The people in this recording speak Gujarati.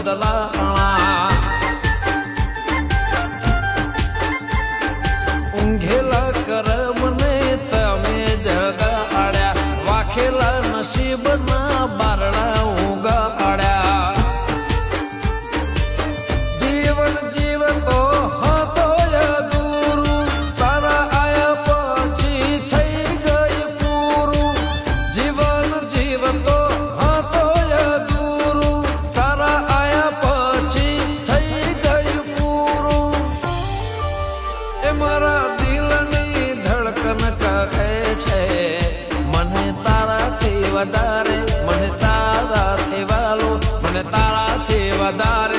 બદલાણા ઊંઘેલા કરમને તમે જગાડ્યા વાખેલા નસીબના બારણા ઉગાડ્યા જીવન જીવતો હતો અધૂરું તારા આયા પછી થઈ ગઈ પૂરું જીવન જીવતો હતો અધૂરું તારા આયા પછી થઈ ગયું પૂરું એ મારા દિલની ધડકન કહે છે મને તારાથી વધારે મને તારાથી વાલો મને તારાથી વધારે